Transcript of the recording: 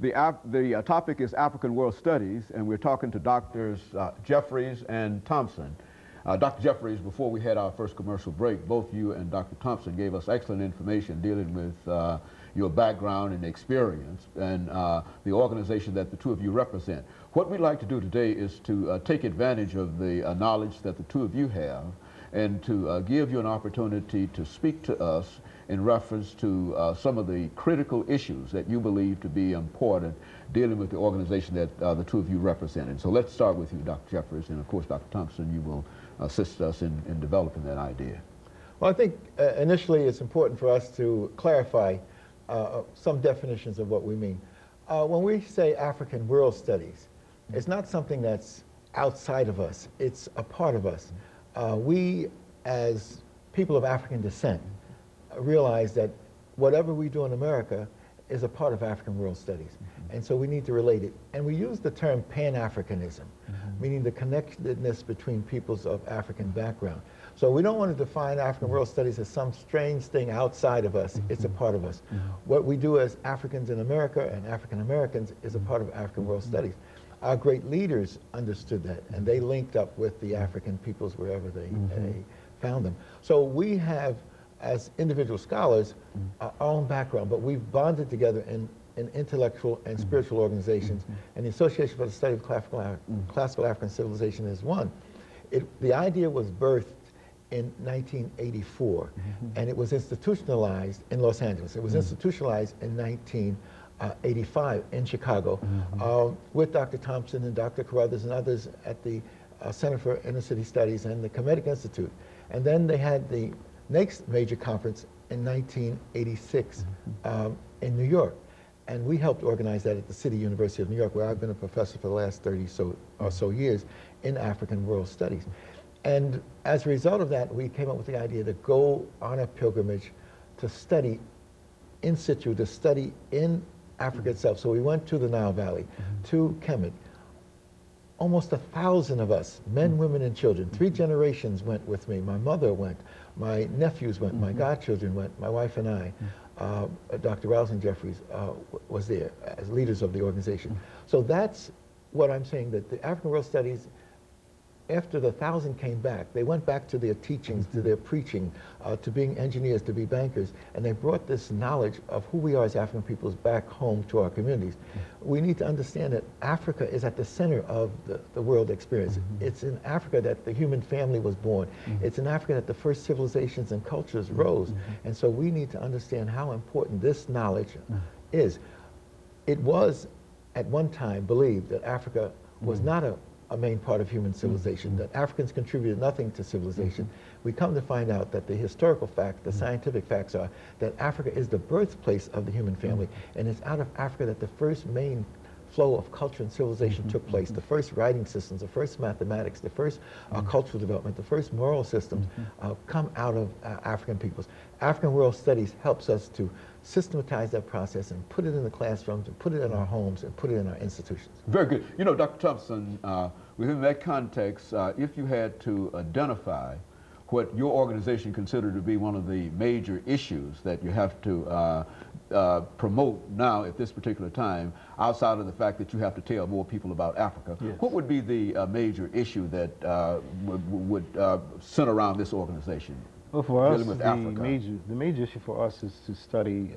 The topic is African World Studies, and we're talking to Doctors Jeffries and Thompson. Dr. Jeffries, before we had our first commercial break, both you and Dr. Thompson gave us excellent information dealing with your background and experience and the organization that the two of you represent. What we'd like to do today is to take advantage of the knowledge that the two of you have and to give you an opportunity to speak to us in reference to some of the critical issues that you believe to be important dealing with the organization that the two of you represent. And so let's start with you, Dr. Jeffries, and of course, Dr. Thompson, you will assist us in developing that idea. Well, I think initially it's important for us to clarify some definitions of what we mean. When we say African World Studies, it's not something that's outside of us, it's a part of us. We, as people of African descent, realize that whatever we do in America is a part of African World Studies. And so we need to relate it. And we use the term Pan-Africanism, meaning the connectedness between peoples of African background. So we don't want to define African World Studies as some strange thing outside of us. It's a part of us. What we do as Africans in America and African Americans is a part of African World Studies. Our great leaders understood that, and they linked up with the African peoples wherever they found them. So we have, as individual scholars, our own background, but we've bonded together in intellectual and spiritual organizations, and the Association for the Study of Classical African Civilization is one. The idea was birthed in 1984, and it was institutionalized in Los Angeles. It was institutionalized in 1985 in Chicago with Dr. Thompson and Dr. Carruthers and others at the Center for Inner City Studies and the Kemetic Institute. And then they had the next major conference in 1986 in New York. And we helped organize that at the City University of New York, where I've been a professor for the last 30 or so years in African World Studies. And as a result of that, we came up with the idea to go on a pilgrimage to study in situ, to study in Africa itself. So we went to the Nile Valley, to Kemet. Almost 1,000 of us, men, women, and children, 3 generations went with me. My mother went, my nephews went, my godchildren went, my wife and I. Dr. LJeffries was there as leaders of the organization. So that's what I'm saying, that the African World Studies, after the 1,000 came back, they went back to their teachings, to their preaching, to being engineers, to be bankers, and they brought this knowledge of who we are as African peoples back home to our communities. We need to understand that Africa is at the center of the world experience. It's in Africa that the human family was born. It's in Africa that the first civilizations and cultures rose. And so we need to understand how important this knowledge is. It was, at one time, believed that Africa was not a main part of human civilization, that Africans contributed nothing to civilization. We come to find out that the historical fact, the scientific facts are that Africa is the birthplace of the human family, and it's out of Africa that the first main flow of culture and civilization took place. The first writing systems, the first mathematics, the first cultural development, the first moral systems come out of African peoples. African World Studies helps us to systematize that process and put it in the classrooms and put it in our homes and put it in our institutions. Very good. You know, Dr. Thompson, within that context, if you had to identify what your organization considered to be one of the major issues that you have to promote now at this particular time, outside of the fact that you have to tell more people about Africa, what would be the major issue that would center around this organization? Well, for us, the major issue for us is to study